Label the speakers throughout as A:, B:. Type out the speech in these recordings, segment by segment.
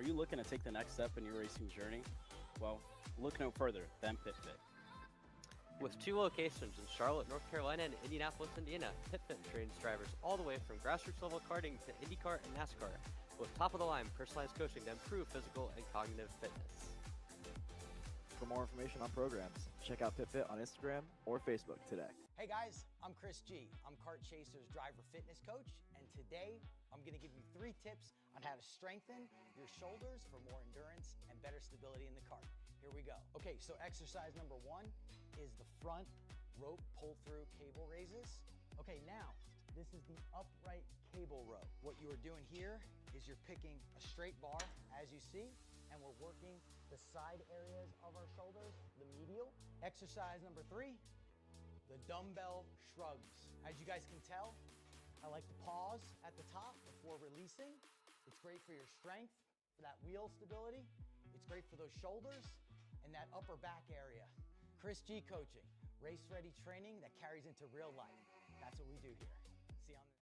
A: Are you looking to take the next step in your racing journey? Well, look no further than PitFit.
B: With 2 locations in Charlotte, North Carolina and Indianapolis, Indiana, PitFit trains drivers all the way from grassroots level karting to IndyCar and NASCAR with top-of-the-line personalized coaching to improve physical and cognitive fitness.
C: For more information on programs, check out PitFit on Instagram or Facebook today.
D: Hey guys, I'm Chris G. I'm Kart Chaser's driver fitness coach, and today I'm going to give you 3 tips on how to strengthen your shoulders for more endurance and better stability in the kart. Here we go. Okay, so exercise number 1 is the front rope pull-through cable raises. Okay, now this is the upright cable row. What you are doing here is you're picking a straight bar, as you see, and we're working the side areas of our shoulders, the medial. Exercise number 3, the dumbbell shrugs. As you guys can tell, I like to pause at the top before releasing. It's great for your strength, for that wheel stability. It's great for those shoulders and that upper back area. Chris G coaching, race-ready training that carries into real life. That's what we do here. See you on the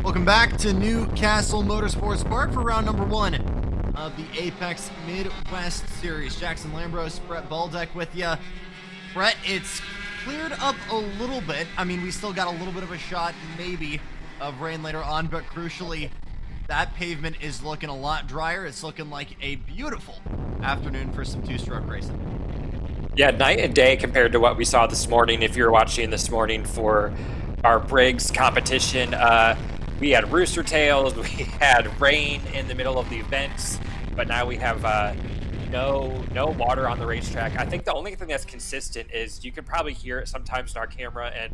E: Welcome back to Newcastle Motorsports Park for round number 1 of the Apex Midwest Series. Jackson Lambros, Brett Baldeck with you. Brett, it's cleared up a little bit. I mean, we still got a little bit of a shot, maybe, of rain later on, but crucially, that pavement is looking a lot drier. It's looking like a beautiful afternoon for some two-stroke racing.
F: Yeah, night and day compared to what we saw this morning. If you're watching this morning for our Briggs competition, we had rooster tails, we had rain in the middle of the events, but now we have no water on the racetrack. I think the only thing that's consistent is you can probably hear it sometimes in our camera and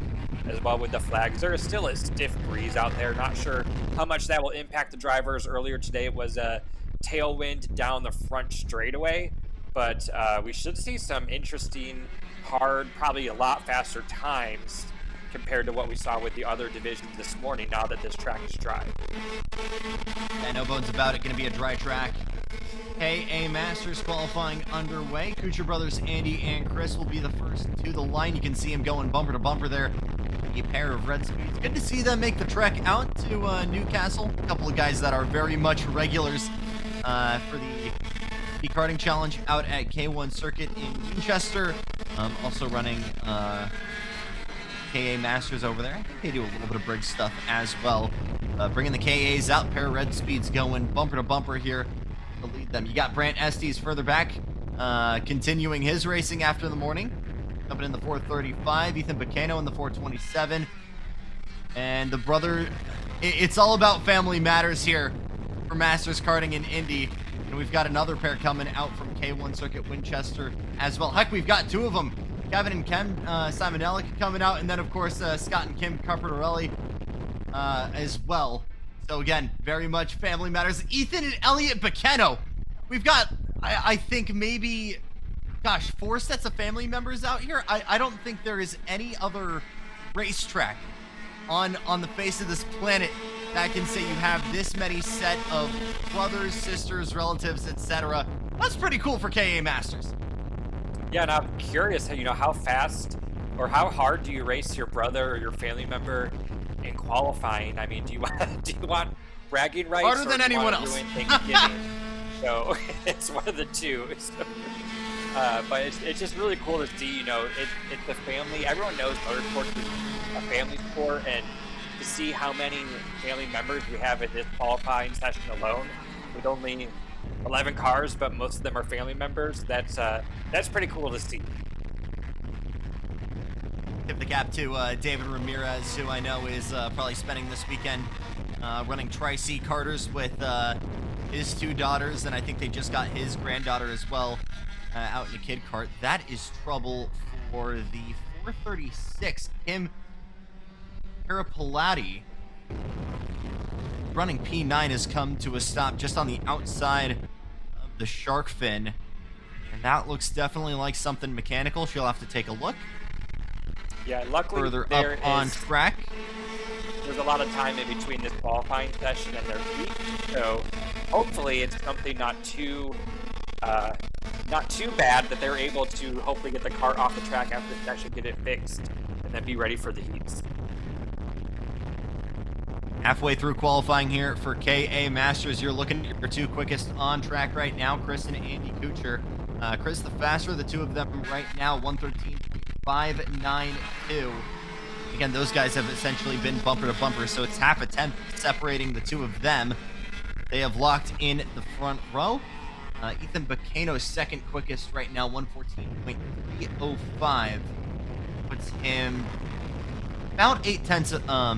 F: as well with the flags. There is still a stiff breeze out there. Not sure how much that will impact the drivers. Earlier today it was a tailwind down the front straightaway, but we should see some interesting, hard, probably a lot faster times compared to what we saw with the other divisions this morning now that this track is dry.
E: Yeah, no bones about it. Going to be a dry track. KA Masters qualifying underway. Kuchar brothers Andy and Chris will be the first to the line. You can see him going bumper to bumper there. A pair of red speeds. Good to see them make the trek out to Newcastle. A couple of guys that are very much regulars for the karting challenge out at K1 Circuit in Winchester. Also running KA Masters over there. I think they do a little bit of Briggs stuff as well. Bringing the KAs out, pair of red speeds going bumper to bumper here to lead them. You got Brant Estes further back, continuing his racing after the morning. Jumping in the 435, Ethan Bacano in the 427. And the brother, it's all about family matters here for Masters Karting in Indy. And we've got another pair coming out from K1 Circuit Winchester as well. Heck, we've got two of them. Kevin and Ken Simonelli coming out, and then, of course, Scott and Kim Carpenterelli as well. So, again, very much family matters. Ethan and Elliot Bacano. We've got, I think, maybe gosh, 4 sets of family members out here. I don't think there is any other racetrack on the face of this planet that can say you have this many set of brothers, sisters, relatives, etc. That's pretty cool for KA Masters.
F: Yeah, and I'm curious, how fast or how hard do you race your brother or your family member in qualifying? I mean, do you want bragging rights?
E: Harder
F: or
E: than
F: do you
E: anyone
F: wanna
E: else.
F: ruin Thanksgiving? So it's one of the two. So, but it's just really cool to see, it's a family. Everyone knows motorsports is a family sport, and to see how many family members we have in this qualifying session alone, with only 11 cars, but most of them are family members. That's pretty cool to see.
E: Tip the cap to David Ramirez, who I know is probably spending this weekend running Tri-C Karters with his 2 daughters, and I think they just got his granddaughter as well out in a kid kart. That is trouble for the 436. Kim Carapalati running P9 has come to a stop just on the outside of the shark fin, and that looks definitely like something mechanical. She'll have to take a look.
F: Yeah, luckily
E: Further up on track.
F: There's a lot of time in between this qualifying session and their heat, so hopefully it's something not too bad that they're able to hopefully get the cart off the track after the session, get it fixed, and then be ready for the heats.
E: Halfway through qualifying here for KA Masters, you're looking at your 2 quickest on track right now, Chris and Andy Kuchar. Chris the faster, the 2 of them right now, 113.592. Again, those guys have essentially been bumper to bumper, so it's half a tenth separating the 2 of them. They have locked in the front row. Ethan Bacano's second quickest right now, 114.305. Puts him about 8 tenths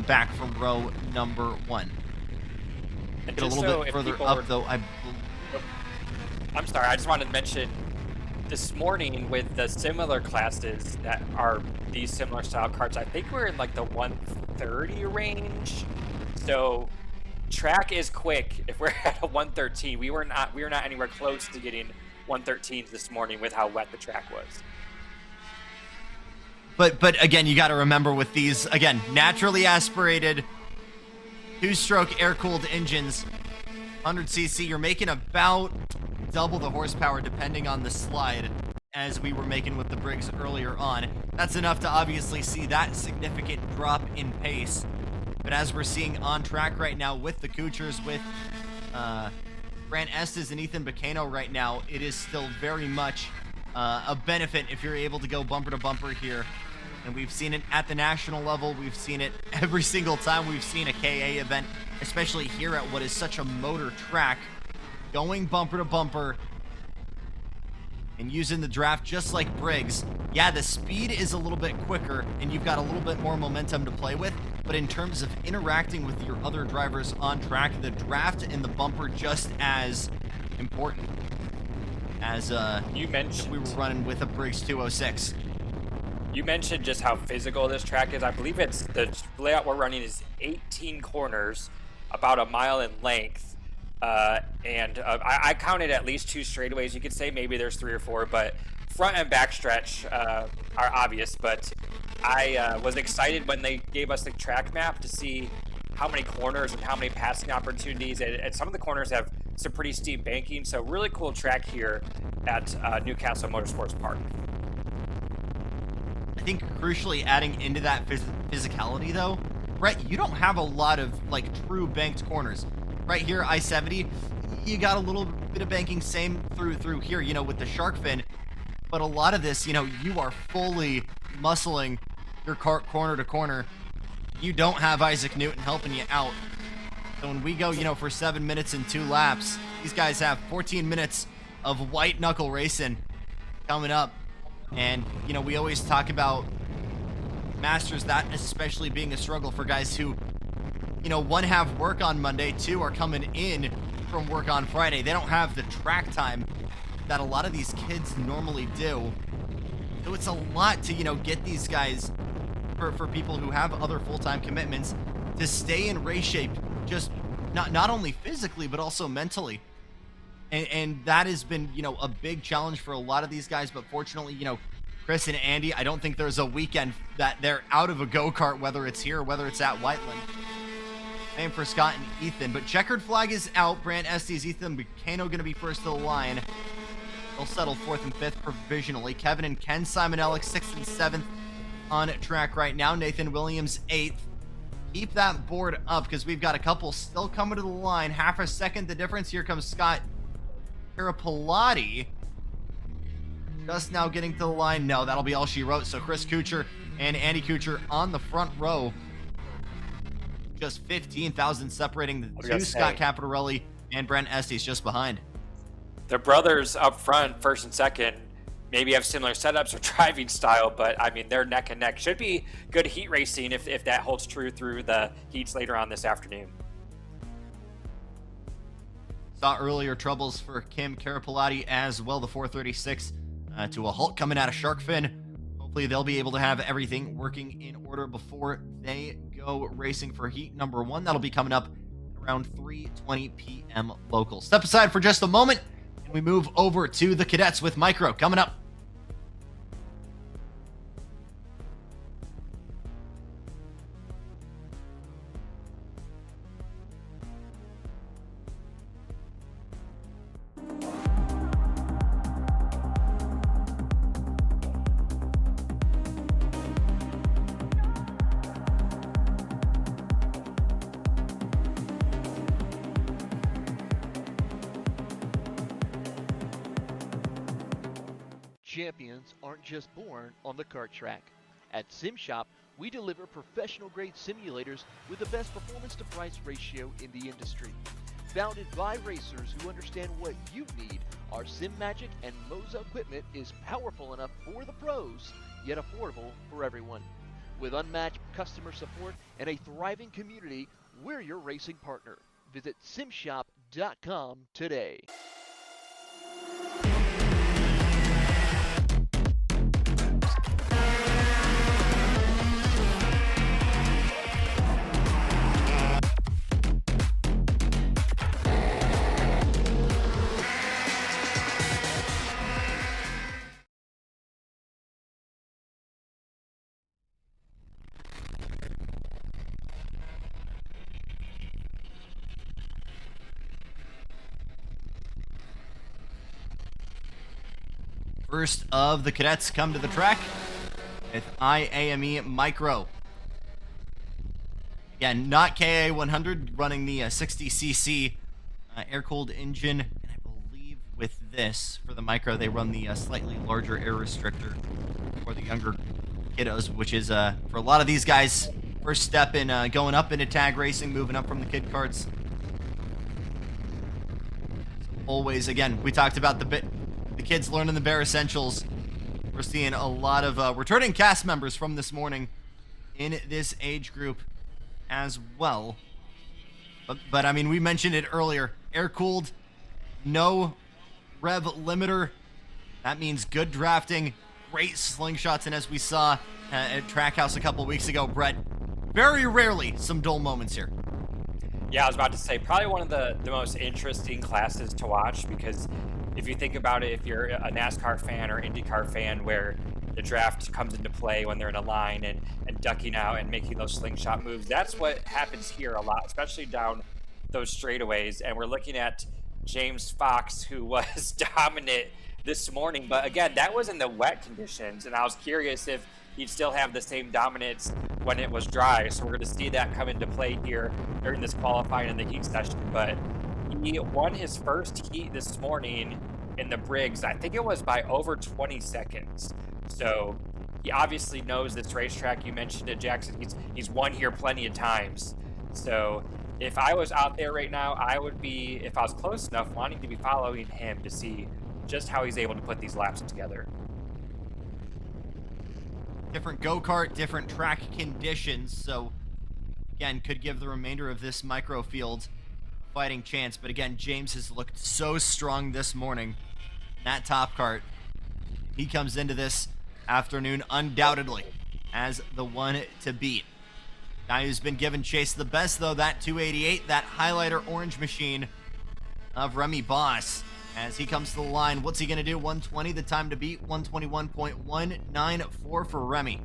E: back from row number 1.
F: And
E: Get a
F: just
E: little
F: so
E: bit
F: if
E: further
F: people
E: up,
F: were-
E: though.
F: I'm sorry, I just wanted to mention this morning with the similar classes that are these similar style carts, I think we're in like the 130 range. So track is quick. If we're at a 113, we were not anywhere close to getting 113s this morning with how wet the track was.
E: But again, you got to remember with these, again, naturally aspirated 2-stroke air-cooled engines, 100cc, you're making about double the horsepower depending on the slide as we were making with the Briggs earlier on. That's enough to obviously see that significant drop in pace. But as we're seeing on track right now with the Kuchars, with Grant Estes and Ethan Bacano right now, it is still very much a benefit if you're able to go bumper to bumper here. And we've seen it at the national level. We've seen it every single time we've seen a KA event, especially here at what is such a motor track. Going bumper to bumper and using the draft just like Briggs. Yeah, the speed is a little bit quicker and you've got a little bit more momentum to play with, but in terms of interacting with your other drivers on track, the draft and the bumper just as important as
F: You mentioned
E: we were running with a Briggs 206.
F: You mentioned just how physical this track is. I believe it's the layout we're running is 18 corners, about a mile in length. I counted at least 2 straightaways. You could say maybe there's 3 or 4, but front and back stretch are obvious. But I was excited when they gave us the track map to see how many corners and how many passing opportunities. And some of the corners have some pretty steep banking. So really cool track here at Newcastle Motorsports Park.
E: I think crucially adding into that physicality though, Brett, you don't have a lot of like true banked corners. Right here, I-70, you got a little bit of banking, same through here, you know, with the shark fin. But a lot of this, you know, you are fully muscling your cart corner to corner. You don't have Isaac Newton helping you out. So when we go, you know, for 7 minutes and 2 laps, these guys have 14 minutes of white knuckle racing coming up. And, you know, we always talk about Masters, that especially being a struggle for guys who, you know, 1 have work on Monday, 2 are coming in from work on Friday. They don't have the track time that a lot of these kids normally do. So it's a lot to, you know, get these guys, for people who have other full-time commitments, to stay in race shape, just not only physically, but also mentally. And that has been, a big challenge for a lot of these guys. But fortunately, Chris and Andy, I don't think there's a weekend that they're out of a go-kart, whether it's here or whether it's at Whiteland. Same for Scott and Ethan. But checkered flag is out. Brant Estes, Ethan Bucano going to be first to the line. They'll settle 4th and 5th provisionally. Kevin and Ken Simonellic 6th and 7th on track right now. Nathan Williams 8th. Keep that board up because we've got a couple still coming to the line. Half a second the difference. Here comes Scott Carapalati. Just now getting to the line. No, that'll be all she wrote. So Chris Kuchar and Andy Kuchar on the front row. Just 15,000 separating the two. Scott Caparelli and Brent Estes just behind.
F: The brothers up front, first and second, maybe have similar setups or driving style, but I mean, they're neck and neck. Should be good heat racing if that holds true through the heats later on this afternoon.
E: Saw earlier troubles for Kim Carapalati as well. The 436 to a halt coming out of Shark Fin. Hopefully they'll be able to have everything working in order before they go racing for heat number 1. That'll be coming up around 3:20 p.m. local. Step aside for just a moment, and we move over to the cadets with Micro coming up.
G: Champions aren't just born on the kart track. At SimShop, we deliver professional-grade simulators with the best performance-to-price ratio in the industry. Founded by racers who understand what you need, our SimMagic and Moza equipment is powerful enough for the pros, yet affordable for everyone. With unmatched customer support and a thriving community, we're your racing partner. Visit simshop.com today.
E: First of the cadets come to the track with IAME Micro. Again, not KA100, running the 60cc air-cooled engine. And I believe with this, for the Micro, they run the slightly larger air restrictor for the younger kiddos, which is, for a lot of these guys, first step in going up into tag racing, moving up from the kid karts. Always, again, we talked about the kids learning the bare essentials. We're seeing a lot of returning cast members from this morning in this age group as well. But I mean, we mentioned it earlier. Air-cooled, no rev limiter. That means good drafting, great slingshots, and as we saw at Trackhouse a couple weeks ago, Brett, very rarely some dull moments here.
F: Yeah, I was about to say, probably one of the most interesting classes to watch, because if you think about it, if you're a NASCAR fan or IndyCar fan where the draft comes into play when they're in a line and ducking out and making those slingshot moves, that's what happens here a lot, especially down those straightaways. And we're looking at James Fox, who was dominant this morning. But again, that was in the wet conditions, and I was curious if he'd still have the same dominance when it was dry. So we're going to see that come into play here during this qualifying in the heat session. But he won his first heat this morning in the Briggs. I think it was by over 20 seconds. So he obviously knows this racetrack. You mentioned it, Jackson. He's won here plenty of times. So if I was out there right now, I would be, if I was close enough, wanting to be following him to see just how he's able to put these laps together.
E: Different go-kart, different track conditions. So again, could give the remainder of this micro field fighting chance. But again, James has looked so strong this morning. That top cart, he comes into this afternoon undoubtedly as the one to beat. Guy who's been given chase the best, though, that 288, that highlighter orange machine of Remy Boss. As he comes to the line, what's he going to do? 120, the time to beat, 121.194 for Remy.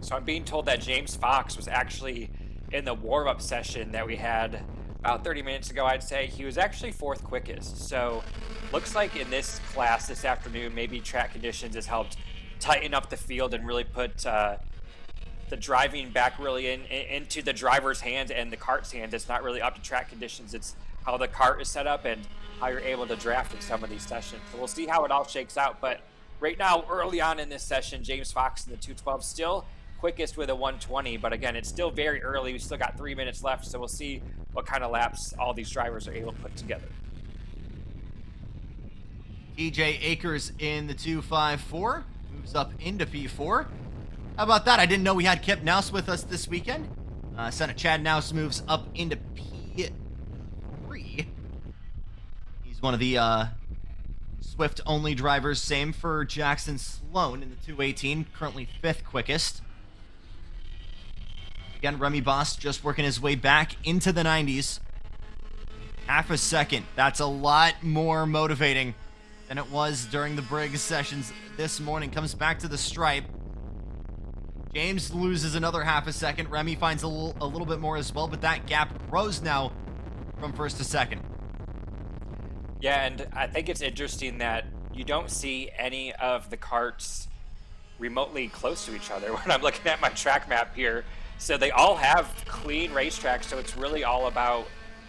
F: So I'm being told that James Fox was actually in the warm-up session that we had about 30 minutes ago, I'd say. He was actually 4th quickest. So looks like in this class this afternoon, maybe track conditions has helped tighten up the field and really put the driving back really into the driver's hands and the kart's hands. It's not really up to track conditions. It's how the kart is set up and how you're able to draft in some of these sessions. So we'll see how it all shakes out. But right now, early on in this session, James Fox in the 212 still quickest with a 120. But again, it's still very early. We still got 3 minutes left. So we'll see what kind of laps all these drivers are able to put together.
E: TJ Akers in the 254 moves up into P4. How about that? I didn't know we had Kip Naus with us this weekend. Senna Chad Naus moves up into P3. He's one of the Swift-only drivers. Same for Jackson Sloan in the 218, currently 5th quickest. Again, Remy Boss just working his way back into the 90s. Half a second. That's a lot more motivating than it was during the Briggs sessions this morning. Comes back to the stripe. James loses another half a second. Remy finds a little bit more as well, but that gap grows now from 1st to 2nd.
F: Yeah, and I think it's interesting that you don't see any of the karts remotely close to each other when I'm looking at my track map here. So they all have clean racetracks, so it's really all about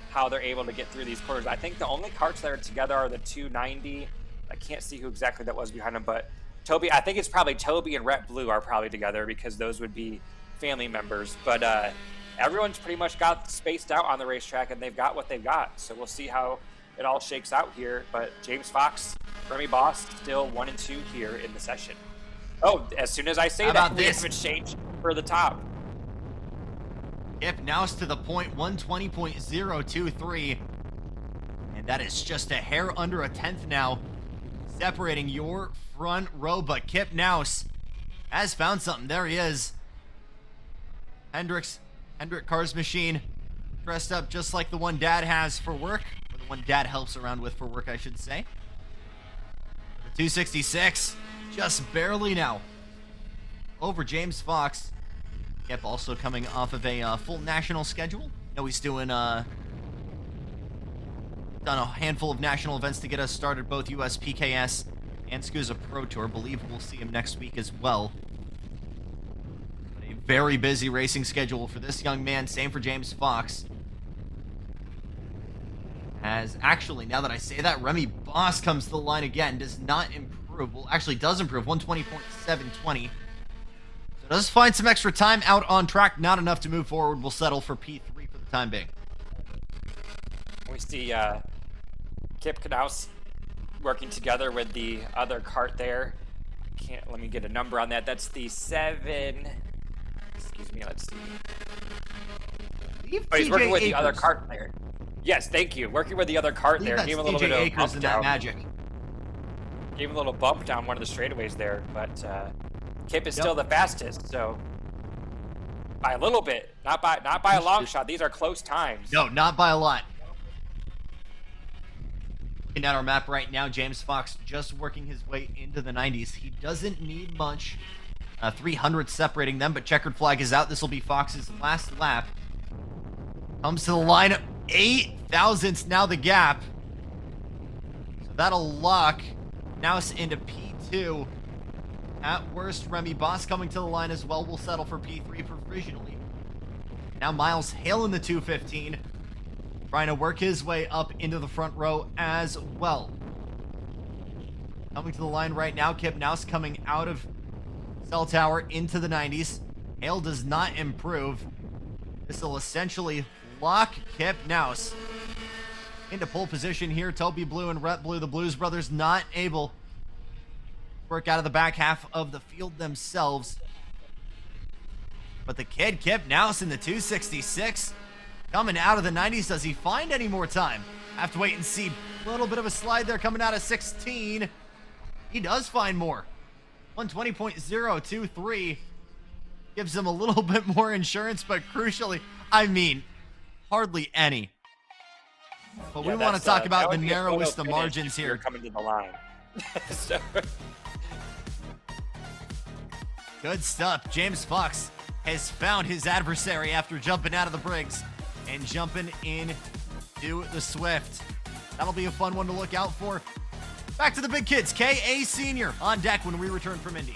F: how they're able to get through these corners. I think the only karts that are together are the 290. I can't see who exactly that was behind them, but Toby, I think it's probably Toby and Rhett Blue are probably together because those would be family members. But everyone's pretty much got spaced out on the racetrack, and they've got what they've got. So we'll see how it all shakes out here. But James Fox, Remy Boss, still 1 and 2 here in the session. Oh, as soon as I say that, we have changed for the top.
E: Kip Naus to the point, 120.023. And that is just a hair under a tenth now, separating your front row. But Kip Naus has found something. There he is. Hendrick Cars Machine, dressed up just like the one Dad has for work, or the one Dad helps around with for work, I should say. The 266, just barely now over James Fox. Kip also coming off of a full national schedule. No, he's doing done a handful of national events to get us started, both US PKS and SCUSA Pro Tour. Believe we'll see him next week as well. But a very busy racing schedule for this young man. Same for James Fox. As actually, now that I say that, Remy Boss comes to the line again. Does not improve. Well, actually does improve. 120.720. So does find some extra time out on track. Not enough to move forward. We'll settle for P3 for the time being.
F: We see Kip Naus working together with the other kart there. Let me get a number on that. That's the 7. Excuse me, let's see. Oh, he's working with the other kart there. Yes, thank you. Working with the other kart there. Gave him a little bit of bump down. Magic. Gave him a little bump down one of the straightaways there, but Kip is still the fastest, so by a little bit, not by a long shot. These are close times.
E: No, not by a lot. Looking at our map right now, James Fox just working his way into the 90s. He doesn't need much. 300 separating them, but checkered flag is out. This will be Fox's last lap. Comes to the line, 8 thousandths now the gap. So that'll lock Naus into P2. At worst, Remy Boss coming to the line as well. We'll settle for P3 provisionally. Now Miles Hale in the 215. Trying to work his way up into the front row as well. Coming to the line right now, Kip Naus coming out of Cell Tower into the 90s. Hale does not improve. This will essentially lock Kip Naus into pole position here. Toby Blue and Rhett Blue, the Blues brothers, not able to work out of the back half of the field themselves. But the kid, Kip Naus in the 266, coming out of the 90s. Does he find any more time? Have to wait and see. A little bit of a slide there coming out of 16. He does find more. 120.023 gives him a little bit more insurance, but crucially, I mean, Hardly any. But we
F: Yeah,
E: want to
F: that's,
E: talk
F: that
E: about the
F: would be a photo
E: narrowest of
F: finish
E: margins
F: if you're
E: here.
F: coming to the line. So,
E: Good stuff. James Fox has found his adversary after jumping out of the Briggs and jumping into the Swift. That'll be a fun one to look out for. Back to the big kids. KA Senior on deck when we return from Indy.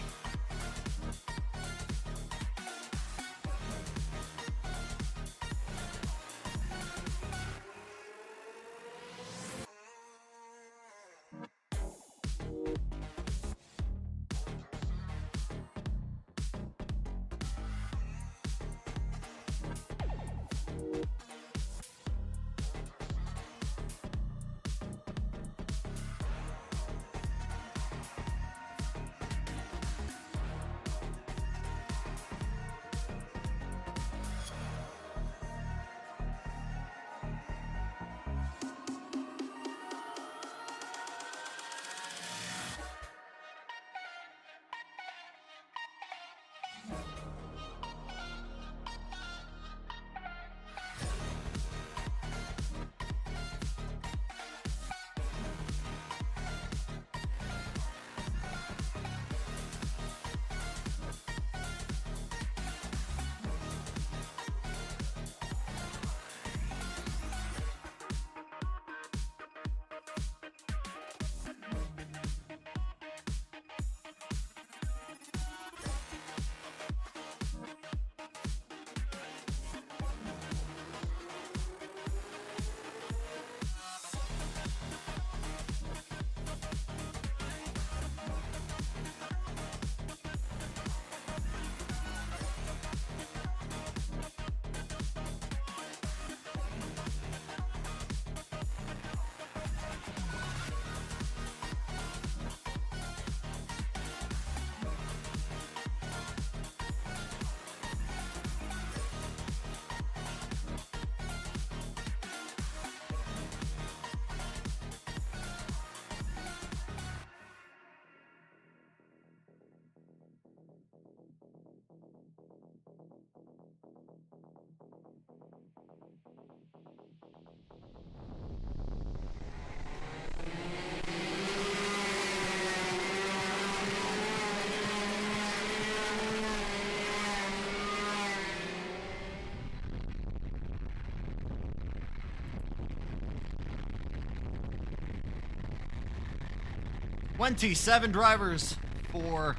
E: "27 drivers for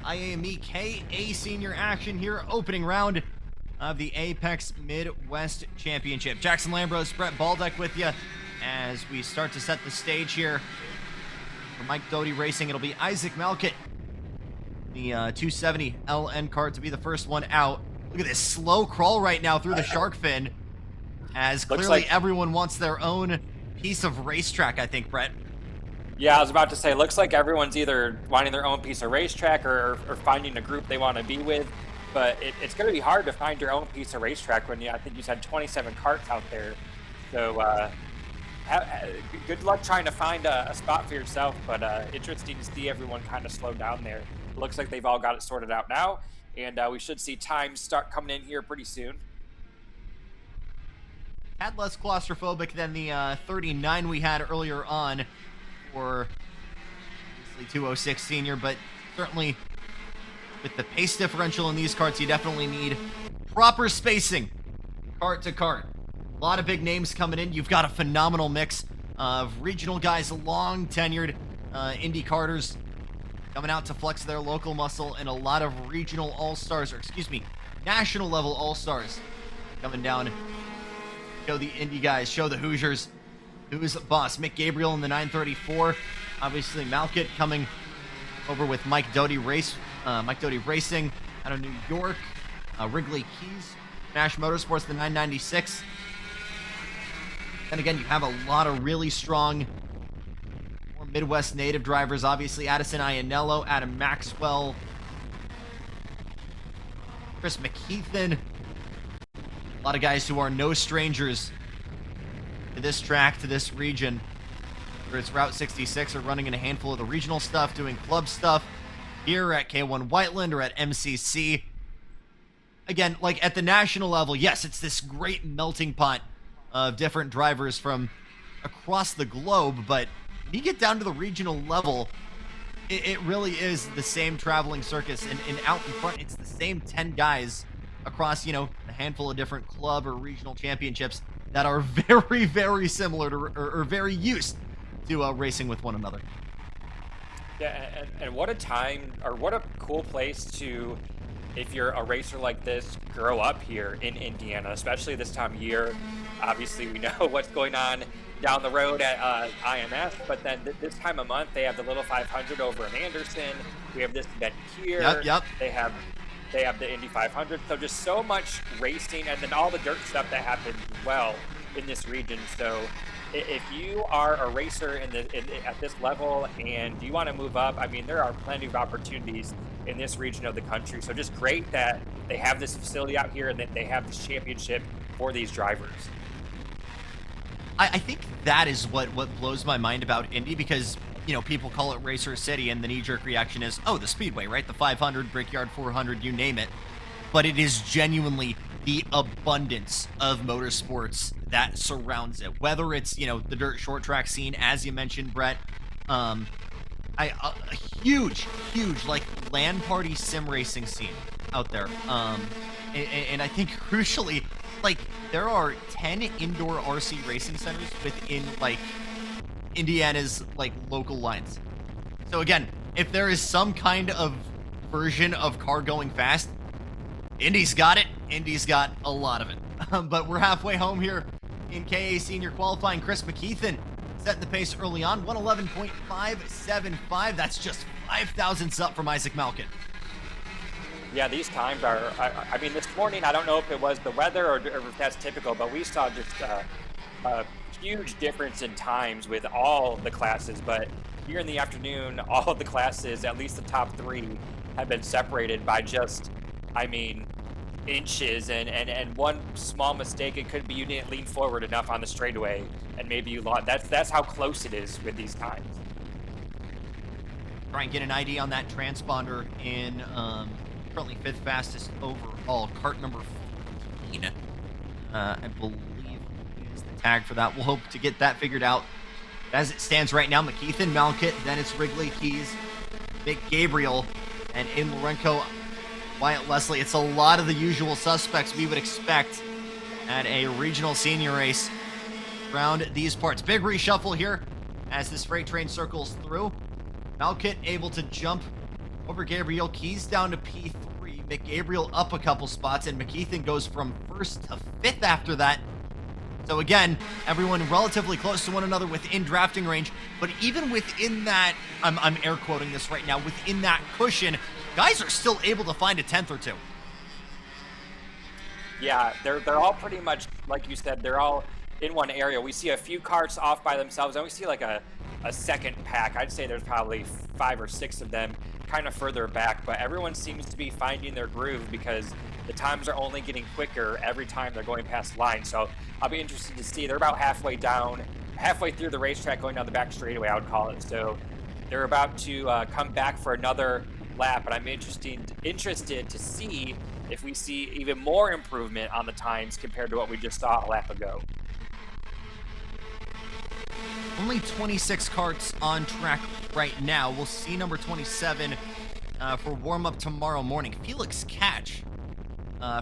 E: IAME KA Senior action here, opening round of the Apex Midwest Championship. Jackson Lambros, Brett Baldeck with you as we start to set the stage here. For Mike Doty Racing, it'll be Isaac Malkett, the 270 LN card, to be the first one out. Look at this slow crawl right now through the shark fin, as
F: Looks
E: clearly
F: like-
E: everyone wants their own piece of racetrack, I think, Brett.
F: yeah, I was about to say, looks like everyone's either wanting their own piece of racetrack or finding a group they want to be with. But it's going to be hard to find your own piece of racetrack when I think you said 27 carts out there. So good luck trying to find a spot for yourself. But interesting to see everyone kind of slow down there. Looks like they've all got it sorted out now. And we should see times start coming in here pretty soon.
E: Had less claustrophobic than the 39 we had earlier on for obviously 206 Senior, but certainly with the pace differential in these karts, you definitely need proper spacing kart to kart. A lot of big names coming in. You've got a phenomenal mix of regional guys, long tenured Indy karters coming out to flex their local muscle, and a lot of regional all-stars, or excuse me, national level all-stars coming down. Show the Indy guys, show the Hoosiers who's boss. Mick Gabriel in the 934. Obviously Malkett coming over with Mike Doty Racing out of New York. Wrigley Keys, Nash Motorsports, the 996. And again, you have a lot of really strong, more Midwest native drivers. Obviously, Addison Iannello, Adam Maxwell, Chris McKeithen. A lot of guys who are no strangers to this track, to this region. Whether it's Route 66 or running in a handful of the regional stuff, doing club stuff here at K1 Whiteland or at MCC. again, like at the national level, yes, it's this great melting pot of different drivers from across the globe, but when you get down to the regional level, it really is the same traveling circus, and out in front, it's the same 10 guys across, you know, a handful of different club or regional championships that are very, very similar to, or very used to racing with one another.
F: Yeah, and what a time, or what a cool place to, if you're a racer like this, grow up here in Indiana, especially this time of year. Obviously, we know what's going on down the road at IMS, but then this time of month, they have the Little 500 over in Anderson. We have this event here.
E: Yep.
F: They have the Indy 500. So just so much racing, and then all the dirt stuff that happens as well in this region. So if you are a racer at this level and you want to move up, I mean, there are plenty of opportunities in this region of the country. So just great that they have this facility out here and that they have this championship for these drivers.
E: I think that is what blows my mind about Indy, because, you know, people call it Racer City, and the knee-jerk reaction is, oh, the Speedway, right? The 500, Brickyard 400, you name it. But it is genuinely the abundance of motorsports that surrounds it. Whether it's, you know, the dirt short track scene, as you mentioned, Brett, a huge, like, LAN party sim racing scene out there. And I think crucially, like, there are 10 indoor RC racing centers within, like, Indiana's, like, local lines. So again, if there is some kind of version of car going fast, Indy's got it. Indy's got a lot of it. But we're halfway home here in KA Senior qualifying. Chris McKeithen setting the pace early on, 111.575. That's just 5 thousandths up from Isaac Malkin.
F: Yeah, these times are, I mean, this morning, I don't know if it was the weather or if that's typical, but we saw just a huge difference in times with all the classes. But here in the afternoon, all of the classes, at least the top 3, have been separated by just, I mean, inches. And one small mistake, it could be you didn't lean forward enough on the straightaway, and maybe you lost. That's how close it is with these times.
E: Try and get an ID on that transponder in currently 5th fastest overall, kart number 14. I believe is the tag for that. We'll hope to get that figured out. As it stands right now, McKeithen, Malkit, Dennis Wrigley, Keys, Nick Gabriel, and in Lorenko, Wyatt Leslie. It's a lot of the usual suspects we would expect at a regional senior race around these parts. Big reshuffle here as this freight train circles through. Malkit able to jump over Gabriel. Keys down to P3. McGabriel up a couple spots, and McKeithen goes from 1st to 5th after that. So again, everyone relatively close to one another within drafting range, but even within that, I'm air quoting this right now, within that cushion, guys are still able to find a 10th or 2.
F: Yeah, they're all pretty much, like you said, they're all in one area. We see a few carts off by themselves, and we see like a second pack. I'd say there's probably 5 or 6 of them kind of further back, but everyone seems to be finding their groove because the times are only getting quicker every time they're going past the line. So I'll be interested to see. They're about halfway through the racetrack, going down the back straightaway, I would call it. So they're about to come back for another lap, and I'm interested to see if we see even more improvement on the times compared to what we just saw a lap ago.
E: Only 26 carts on track right now. We'll see number 27 for warm-up tomorrow morning. Felix Catch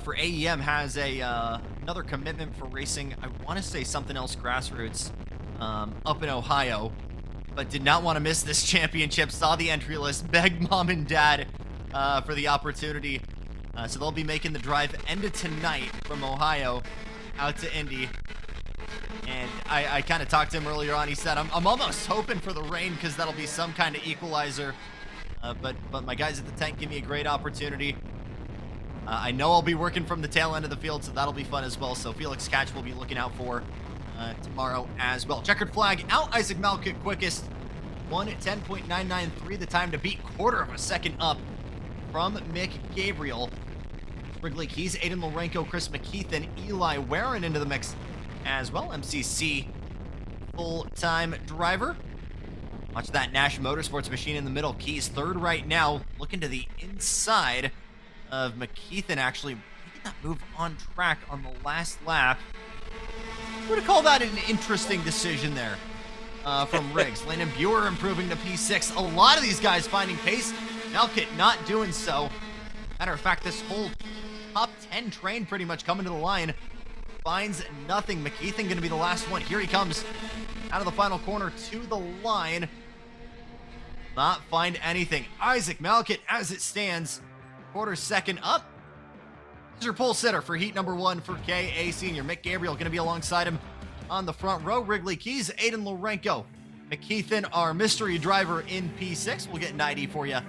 E: for AEM has another commitment for racing. I want to say something else grassroots up in Ohio, but did not want to miss this championship. Saw the entry list, begged mom and dad for the opportunity. So they'll be making the drive end of tonight from Ohio out to Indy. And I kind of talked to him earlier on. He said, I'm almost hoping for the rain because that'll be some kind of equalizer. But my guys at the tank give me a great opportunity. I know I'll be working from the tail end of the field, so that'll be fun as well. So Felix Catch will be looking out for tomorrow as well. Checkered flag out. Isaac Malkit quickest. 1:10.993, the time to beat, 1/4 of a second up from Mick Gabriel. Wrigley Keys, Aiden Lorenko, Chris McKeithen, Eli Warren into the mix as well. MCC full-time driver. Watch that Nash Motorsports machine in the middle. Keys 3rd right now, looking to the inside of McKeithen, actually making that move on track on the last lap. I would call that an interesting decision there from Riggs. Landon Buer improving to P6. A lot of these guys finding pace. Malkit not doing so. Matter of fact, this whole top 10 train pretty much coming to the line finds nothing. McKeithen going to be the last one. Here he comes out of the final corner to the line. Not find anything. Isaac Malkit, as it stands, quarter second up. This is your pole sitter for heat number 1 for KA Senior. Mick Gabriel going to be alongside him on the front row. Wrigley Keys, Aiden Lorenko. McKeithen, our mystery driver in P6. We'll get an ID for you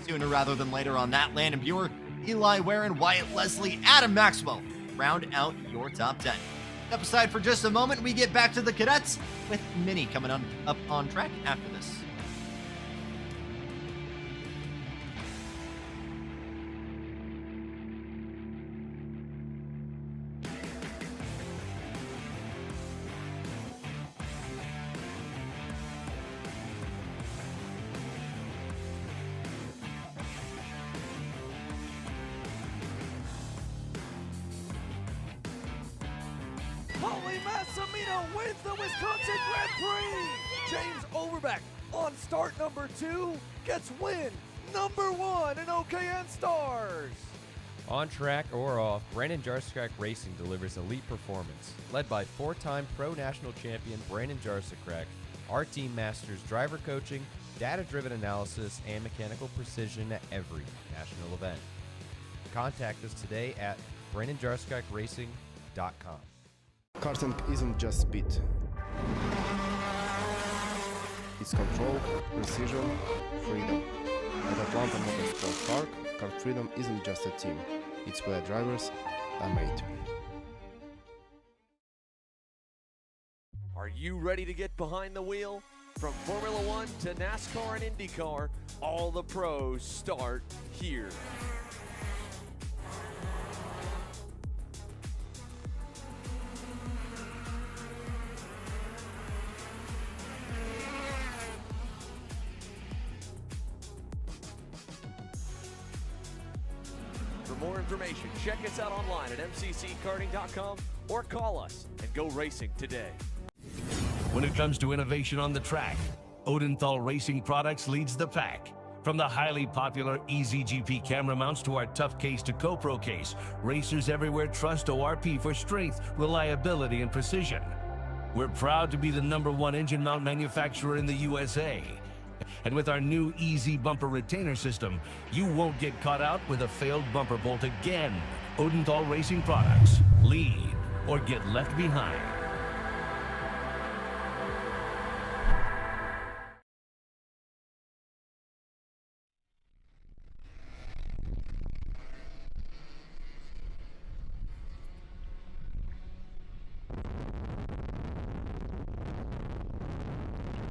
E: sooner rather than later on that. Landon Buer, Eli Warren, Wyatt Leslie, Adam Maxwell round out your top 10. Step aside for just a moment. We get back to the cadets with Mini coming up on track after this.
H: Paulie Massimino wins the Wisconsin Grand Prix. James Overbeck on start number 2 gets win number 1 in OKN Stars.
I: On track or off, Brandon Jarsekrak Racing delivers elite performance. Led by 4-time Pro National Champion Brandon Jarsekrak, our team masters driver coaching, data-driven analysis, and mechanical precision at every national event. Contact us today at BrandonJarsekrakRacing.com.
J: Karting isn't just speed. It's control, precision, freedom. At Atlanta Motorsports Park, Kart Freedom isn't just a team. It's where drivers are made.
H: Are you ready to get behind the wheel? From Formula One to NASCAR and IndyCar, all the pros start here. For more information, check us out online at mcckarting.com or call us and go racing today.
K: When it comes to innovation on the track, Odenthal Racing Products leads the pack. From the highly popular EasyGP camera mounts to our tough case to GoPro case, racers everywhere trust ORP for strength, reliability, and precision. We're proud to be the #1 engine mount manufacturer in the USA. And with our new Easy Bumper Retainer System, you won't get caught out with a failed bumper bolt again. Odenthal Racing Products. Lead or get left behind.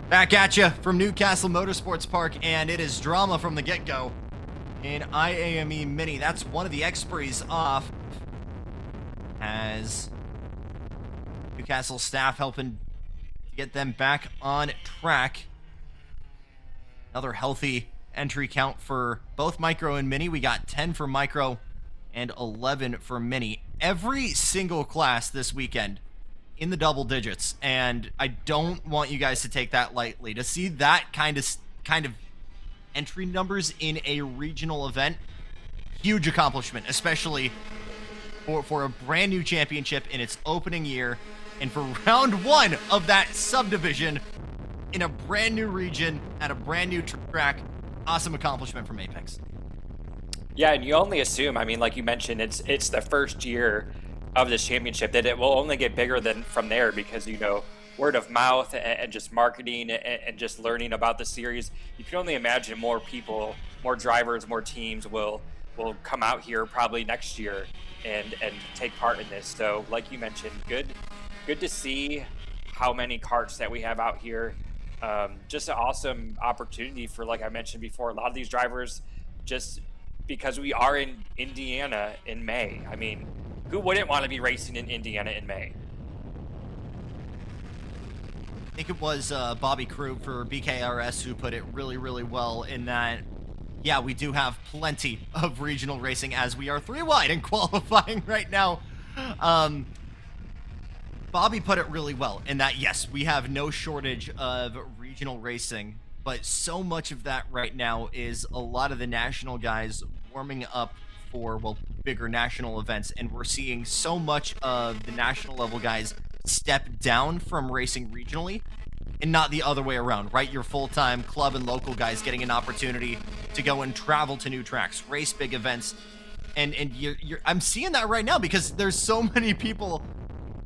E: Back at you from Newcastle Motorsports Park, and it is drama from the get-go in IAME Mini. That's one of the expiries off, as Newcastle staff helping to get them back on track. Another healthy entry count for both Micro and Mini. We got 10 for Micro and 11 for Mini. Every single class this weekend in the double digits, and I don't want you guys to take that lightly. To see that kind of entry numbers in a regional event, huge accomplishment, especially for a brand new championship in its opening year, and for round 1 of that subdivision in a brand new region at a brand new track. Awesome accomplishment from Apex.
F: Yeah, and you only assume, I mean, like you mentioned, it's the first year of this championship, that it will only get bigger than from there, because, you know, word of mouth and just marketing and just learning about the series. You can only imagine more people, more drivers, more teams will come out here probably next year and take part in this. So like you mentioned, good to see how many karts that we have out here. Just an awesome opportunity for, like I mentioned before, a lot of these drivers, just because we are in Indiana in May. I mean, who wouldn't want to be racing in Indiana in May?
E: I think it was Bobby Krug for BKRS who put it really, really well, in that yeah, we do have plenty of regional racing as we are 3 wide in qualifying right now. Bobby put it really well in that, yes, we have no shortage of regional racing, but so much of that right now is a lot of the national guys warming up for, well, bigger national events, and we're seeing so much of the national level guys step down from racing regionally and not the other way around, right? Your full-time club and local guys getting an opportunity to go and travel to new tracks, race big events, and I'm seeing that right now because there's so many people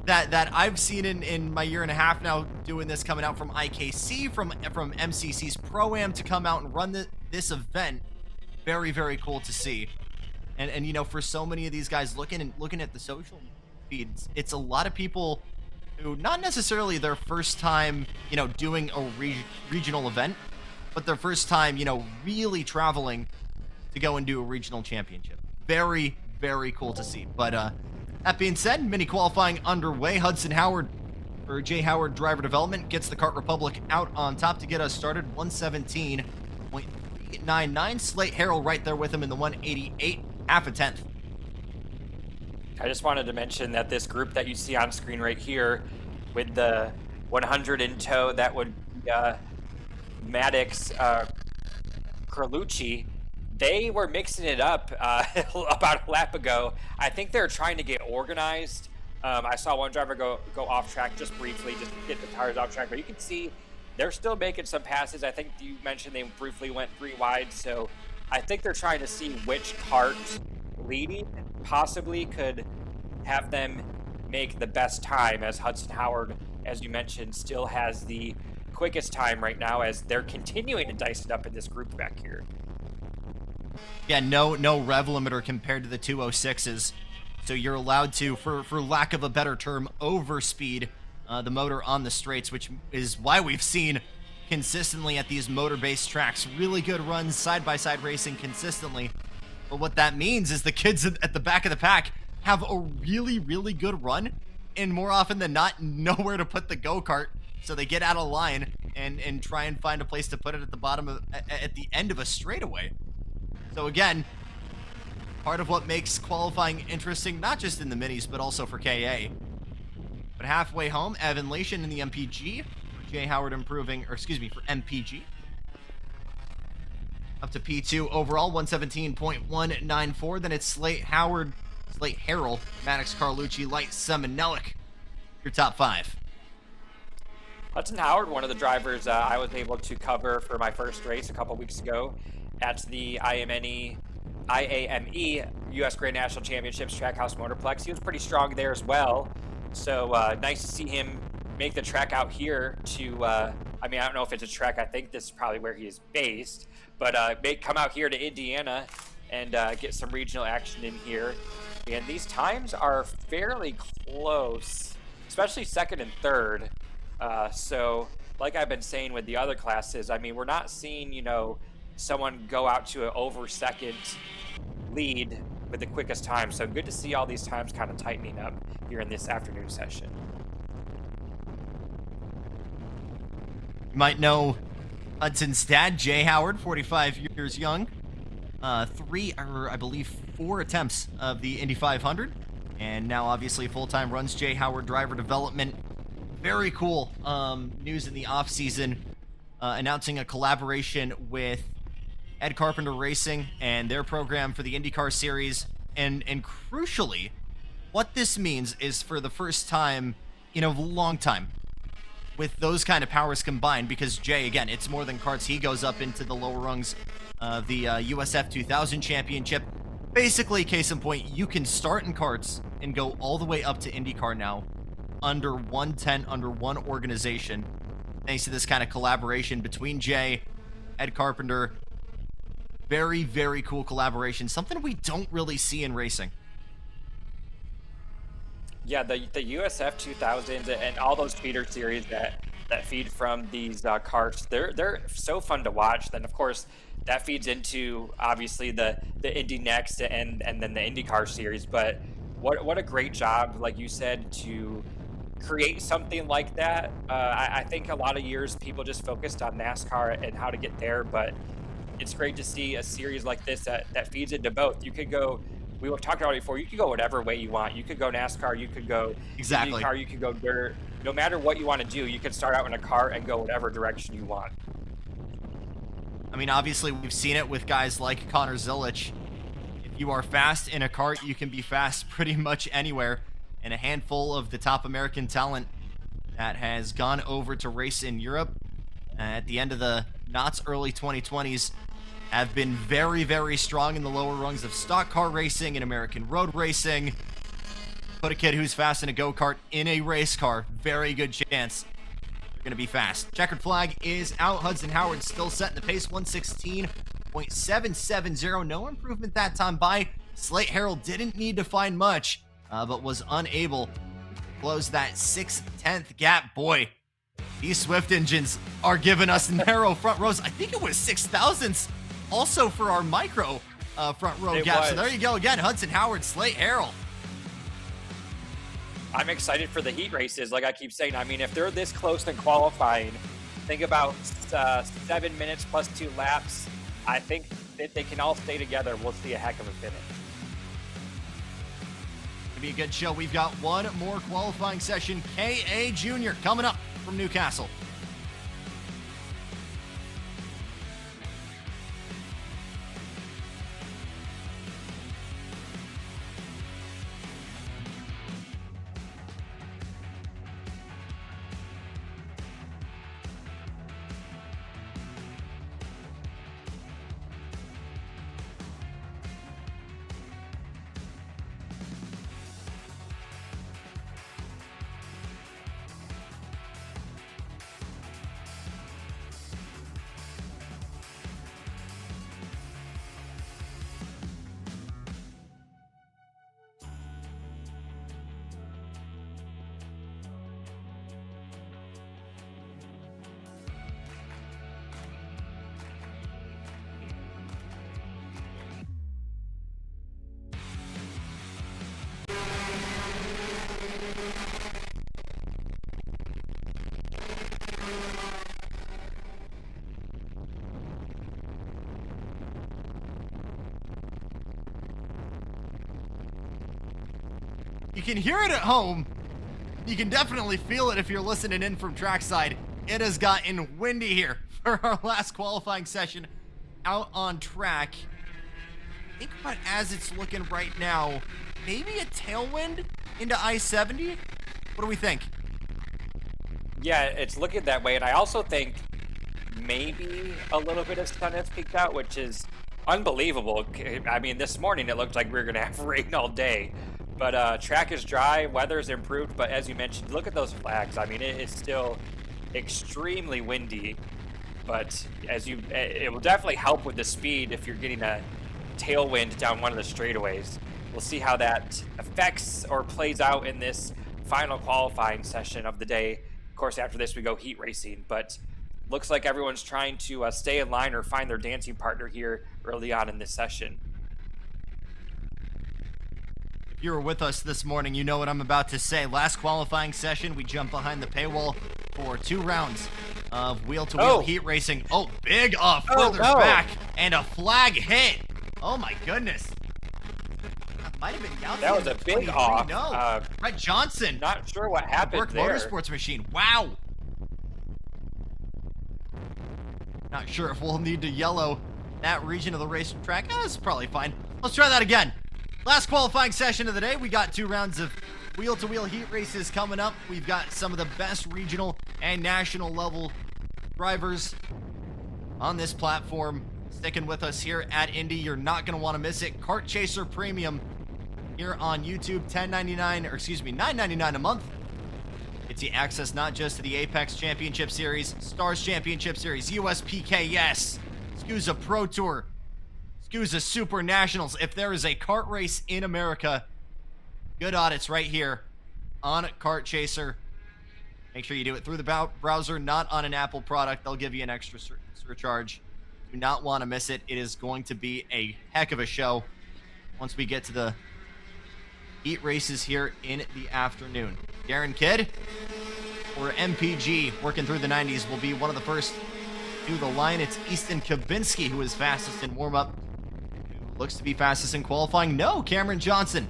E: that I've seen in my year and a half now doing this, coming out from IKC, from MCC's Pro-Am to come out and run this event. Very, very cool to see. And you know, for so many of these guys looking at the social feeds, it's a lot of people who, not necessarily their first time, you know, doing a regional event, but their first time, you know, really traveling to go and do a regional championship. Very, very cool to see. But that being said, mini qualifying underway. Hudson Howard, or Jay Howard Driver Development, gets the Kart Republic out on top to get us started. 117.399. Slate Harrell right there with him in the 188, half a tenth.
F: I just wanted to mention that this group that you see on screen right here with the 100 in tow, that would be Maddox, Carlucci, they were mixing it up about a lap ago. I think they're trying to get organized. I saw one driver go off track just briefly, just get the tires off track, but you can see they're still making some passes. I think you mentioned they briefly went 3 wide, so I think they're trying to see which kart leading possibly could have them make the best time, as Hudson Howard, as you mentioned, still has the quickest time right now as they're continuing to dice it up in this group back here.
E: Yeah, no rev limiter compared to the 206s, so you're allowed to, for lack of a better term, overspeed the motor on the straights, which is why we've seen consistently at these motor-based tracks really good runs, side-by-side racing consistently. But what that means is the kids at the back of the pack have a really, really good run, and more often than not, nowhere to put the go-kart, so they get out of line and try and find a place to put it at the bottom of, at the end of a straightaway. So again, part of what makes qualifying interesting, not just in the minis, but also for KA. But halfway home, Evan Lation in the MPG, for Jay Howard improving, or excuse me, for MPG. Up to P2 overall, 117.194. Then it's Slate Harrell, Maddox Carlucci, Light Semenelic. Your top 5.
F: Hudson Howard, one of the drivers I was able to cover for my first race a couple weeks ago at the IAME U.S. Grand National Championships Trackhouse Motorplex. He was pretty strong there as well. So nice to see him make the track out here to, I mean, I don't know if it's a track. I think this is probably where he is based. But come out here to Indiana and get some regional action in here. And these times are fairly close, especially second and third. So like I've been saying with the other classes, I mean, we're not seeing, you know, someone go out to an over second lead with the quickest time. So good to see all these times kind of tightening up here in this afternoon session.
E: You might know Hudson's dad, Jay Howard, 45 years young. 4 attempts of the Indy 500. And now obviously full-time runs Jay Howard Driver Development. Very cool news in the off-season, announcing a collaboration with Ed Carpenter Racing and their program for the IndyCar series. And crucially, what this means is for the first time in a long time, with those kind of powers combined, because Jay, again, it's more than karts. He goes up into the lower rungs of the USF 2000 championship. Basically, case in point, you can start in karts and go all the way up to IndyCar now under one tent, under one organization, thanks to this kind of collaboration between Jay, Ed Carpenter. Very, very cool collaboration. Something we don't really see in racing.
F: Yeah, the USF 2000s and all those feeder series that feed from these karts, they're so fun to watch. Then of course that feeds into obviously the Indy Next and then the IndyCar series. But what a great job, like you said, to create something like that. I think a lot of years people just focused on NASCAR and how to get there, but it's great to see a series like this that feeds into both. You could go, we were talking about it before, you could go whatever way you want. You could go NASCAR, you could go
E: Exactly.
F: IndyCar, you could go dirt. No matter what you want to do, you can start out in a kart and go whatever direction you want.
E: I mean, obviously, we've seen it with guys like Connor Zilic. If you are fast in a kart, you can be fast pretty much anywhere. And a handful of the top American talent that has gone over to race in Europe at the end of the not early 2020s have been very, very strong in the lower rungs of stock car racing and American road racing. Put a kid who's fast in a go-kart in a race car, very good chance they're going to be fast. Checkered flag is out. Hudson Howard still setting the pace, 116.770. No improvement that time by Slate Harrell. Didn't need to find much, but was unable to close that 6/10 gap. Boy, these Swift engines are giving us narrow front rows. I think it was 6,000ths also for our micro front row gap. So there you go again, Hudson Howard, Slate Harrell.
F: I'm excited for the heat races, like I keep saying. I mean, if they're this close in qualifying, think about 7 minutes plus 2 laps. I think that they can all stay together. We'll see a heck of a finish.
E: It'll be a good show. We've got one more qualifying session. K.A. Jr. coming up from Newcastle. You can hear it at home. You can definitely feel it if you're listening in from trackside. It has gotten windy here for our last qualifying session out on track. Think about as it's looking right now, maybe a tailwind into I-70? What do we think?
F: Yeah, it's looking that way. And I also think maybe a little bit of sun has peeked out, which is unbelievable. I mean, this morning it looked like we were going to have rain all day. But track is dry, weather's improved, but as you mentioned, look at those flags. I mean, it is still extremely windy, but it will definitely help with the speed if you're getting a tailwind down one of the straightaways. We'll see how that affects or plays out in this final qualifying session of the day. Of course, after this, we go heat racing, but looks like everyone's trying to stay in line or find their dancing partner here early on in this session.
E: If you were with us this morning, you know what I'm about to say. Last qualifying session, we jump behind the paywall for 2 rounds of wheel-to-wheel heat racing. Oh, big further back, and a flag hit. Oh my goodness. That might have been Yao.
F: That was a big off.
E: No, Brett Johnson.
F: Not sure what happened there.
E: Motorsports machine. Wow. Not sure if we'll need to yellow that region of the racetrack. That's probably fine. Let's try that again. Last qualifying session of the day. We got 2 rounds of wheel-to-wheel heat races coming up. We've got some of the best regional and national level drivers on this platform sticking with us here at Indy. You're not going to want to miss it. Kart Chaser Premium here on YouTube, $9.99 a month. Gets you access not just to the Apex Championship Series, Stars Championship Series, USPKS, SCUSA Pro Tour, SCUSA Super Nationals. If there is a kart race in America, good audits right here on Kart Chaser. Make sure you do it through the browser, not on an Apple product. They'll give you an extra surcharge. Do not want to miss it. It is going to be a heck of a show once we get to the heat races here in the afternoon. Darren Kidd, or MPG, working through the 90s, will be one of the first to the line. It's Easton Kabinski who is fastest in warm-up. Looks to be fastest in qualifying. No, Cameron Johnson,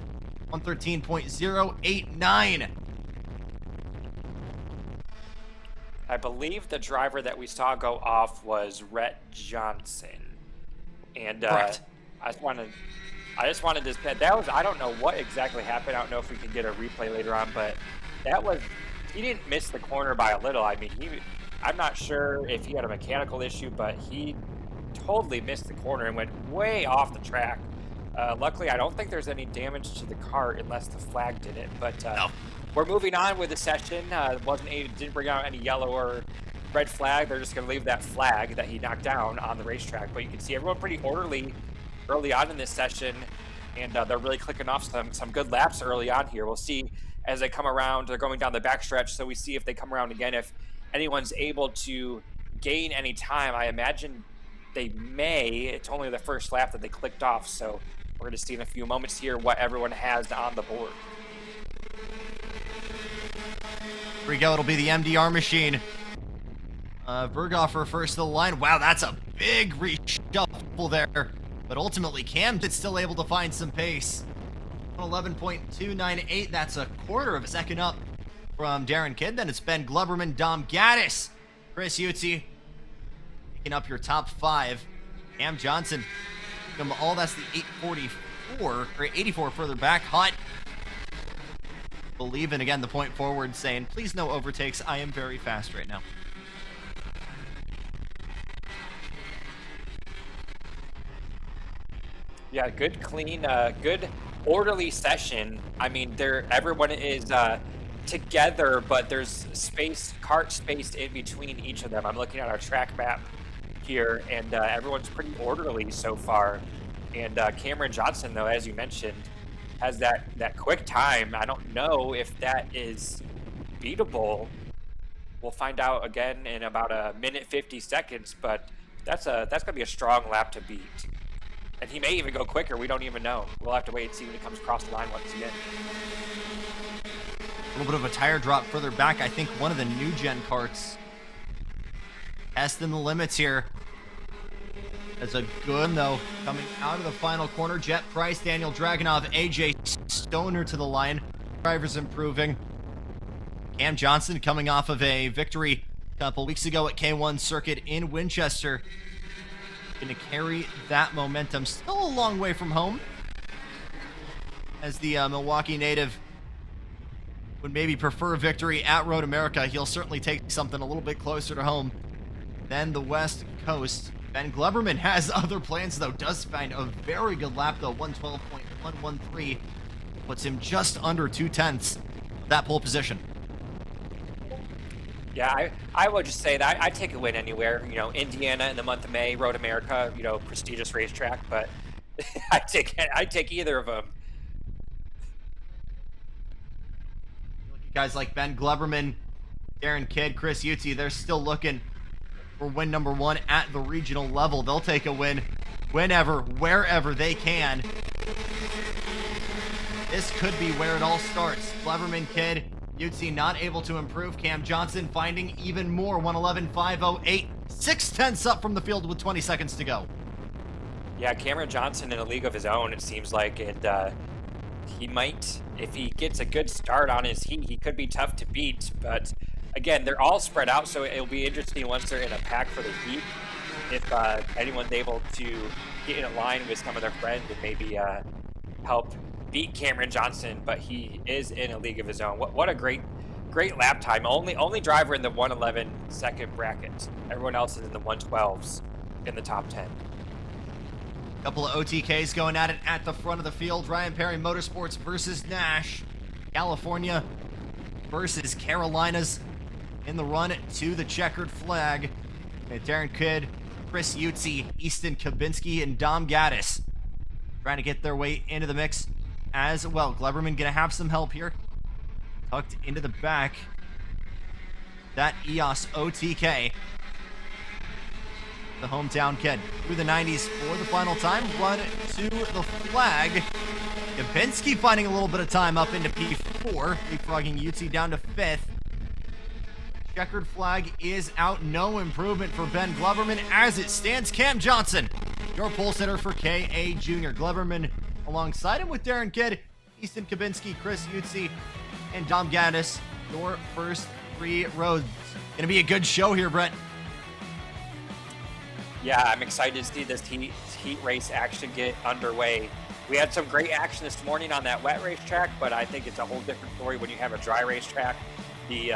E: 113.089.
F: I believe the driver that we saw go off was Rhett Johnson. And I just wanted to say that was, I don't know what exactly happened. I don't know if we can get a replay later on, but that was, he didn't miss the corner by a little. I mean, I'm not sure if he had a mechanical issue, but he totally missed the corner and went way off the track. Luckily, I don't think there's any damage to the cart unless the flag did it. But we're moving on with the session. Didn't bring out any yellow or red flag. They're just going to leave that flag that he knocked down on the racetrack. But you can see everyone pretty orderly early on in this session, and they're really clicking off some good laps early on here. We'll see as they come around. They're going down the backstretch, so we see if they come around again, if anyone's able to gain any time. I imagine they may. It's only the first lap that they clicked off, so we're going to see in a few moments here what everyone has on the board.
E: Here we go. It'll be the MDR machine. Berghofer first to the line. Wow, that's a big reshuffle there. But ultimately, Cam did still able to find some pace. 111.298. That's a quarter of a second up from Darren Kidd. Then it's Ben Gluberman, Dom Gaddis, Chris Utzi picking up your top five. Cam Johnson, all that's the 844 or 84 further back. Hunt believing again the point forward, saying, "Please no overtakes. I am very fast right now."
F: Yeah, good, clean, good, orderly session. I mean, everyone is together, but there's cart spaced in between each of them. I'm looking at our track map here, and everyone's pretty orderly so far. And Cameron Johnson, though, as you mentioned, has that quick time. I don't know if that is beatable. We'll find out again in about a minute 50 seconds, but that's gonna be a strong lap to beat. And he may even go quicker. We don't even know. We'll have to wait and see when he comes across the line once again.
E: A little bit of a tire drop further back. I think one of the new gen karts testing the limits here. As a good, though, coming out of the final corner. Jet Price, Daniel Dragunov, AJ Stoner to the line. Drivers improving. Cam Johnson coming off of a victory a couple weeks ago at K1 Circuit in Winchester. Going to carry that momentum. Still a long way from home, as the Milwaukee native would maybe prefer victory at Road America. He'll certainly take something a little bit closer to home than the West Coast. Ben Gluberman has other plans, though. Does find a very good lap, though. 112.113 puts him just under 2/10 of that pole position.
F: Yeah, I would just say that I'd take a win anywhere. You know, Indiana in the month of May, Road America, you know, prestigious racetrack, but I'd take either of them.
E: Guys like Ben Gluberman, Darren Kidd, Chris Utzi, they're still looking for win number one at the regional level. They'll take a win whenever, wherever they can. This could be where it all starts. Gluberman, Kidd, Utzi not able to improve. Cam Johnson finding even more. 111.508. 6/10 up from the field with 20 seconds to go.
F: Yeah, Cameron Johnson in a league of his own, it seems like, and he might, if he gets a good start on his heat, he could be tough to beat. But again, they're all spread out, so it'll be interesting once they're in a pack for the heat, if anyone's able to get in a line with some of their friends and maybe help beat Cameron Johnson. But he is in a league of his own. What a great lap time. Only driver in the 111 second bracket. Everyone else is in the 112s in the top 10.
E: Couple of OTKs going at it at the front of the field. Ryan Perry Motorsports versus Nash. California versus Carolinas in the run to the checkered flag. And Darren Kidd, Chris Utzi, Easton Kabinski, and Dom Gaddis trying to get their way into the mix as well. Gluberman gonna have some help here. Tucked into the back. That EOS OTK. The hometown kid through the 90s for the final time. Run to the flag. Kabinski finding a little bit of time up into P4. Leapfrogging Utzi down to 5th. Checkered flag is out. No improvement for Ben Gloverman. As it stands, Cam Johnson, your pole sitter for KA Junior. Gloverman alongside him with Darren Kidd, Easton Kabinski, Chris Utzi, and Dom Gaddis. Your first 3 rows. Gonna be a good show here, Brett.
F: Yeah, I'm excited to see this heat race action get underway. We had some great action this morning on that wet racetrack, but I think it's a whole different story when you have a dry racetrack. The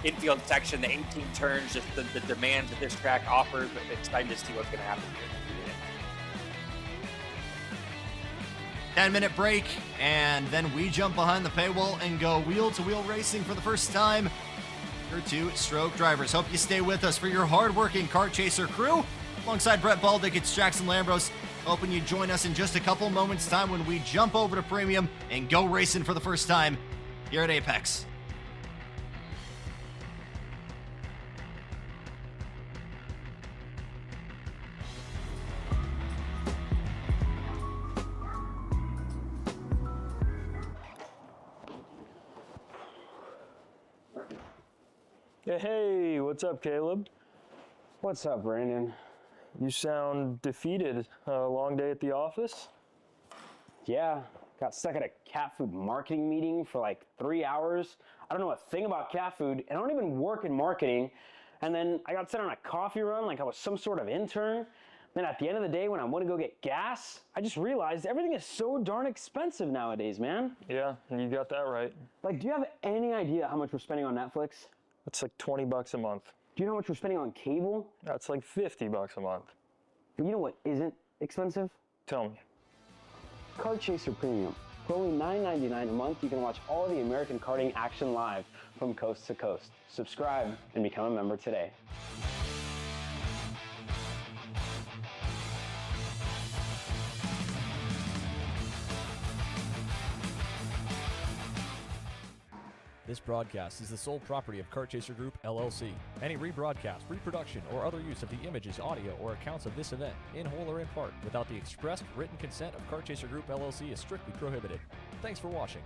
F: infield section, the 18 turns, just the demands that this track offers. Excited to see what's going to happen here.
E: 10-minute break, and then we jump behind the paywall and go wheel-to-wheel racing for the first time. Your 2-stroke drivers. Hope you stay with us for your hard-working Kart Chaser crew. Alongside Brett Baldick, it's Jackson Lambros. Hoping you join us in just a couple moments' time when we jump over to Premium and go racing for the first time here at Apex.
L: Hey, what's up, Caleb? What's up, Brandon? You sound defeated. A long day at the office?
M: Yeah, got stuck at a cat food marketing meeting for like 3 hours. I don't know a thing about cat food, and I don't even work in marketing. And then I got sent on a coffee run like I was some sort of intern. Then at the end of the day, when I want to go get gas, I just realized everything is so darn expensive nowadays, man.
L: Yeah, you got that right.
M: Like, do you have any idea how much we're spending on Netflix?
L: That's like $20 a month.
M: Do you know how much we're spending on cable?
L: That's like $50 a month.
M: But you know what isn't expensive?
L: Tell me.
M: Kart Chaser Premium. For only $9.99 a month, you can watch all the American karting action live from coast to coast. Subscribe and become a member today.
N: This broadcast is the sole property of Kart Chaser Group, LLC. Any rebroadcast, reproduction, or other use of the images, audio, or accounts of this event, in whole or in part, without the expressed written consent of Kart Chaser Group, LLC is strictly prohibited. Thanks for watching.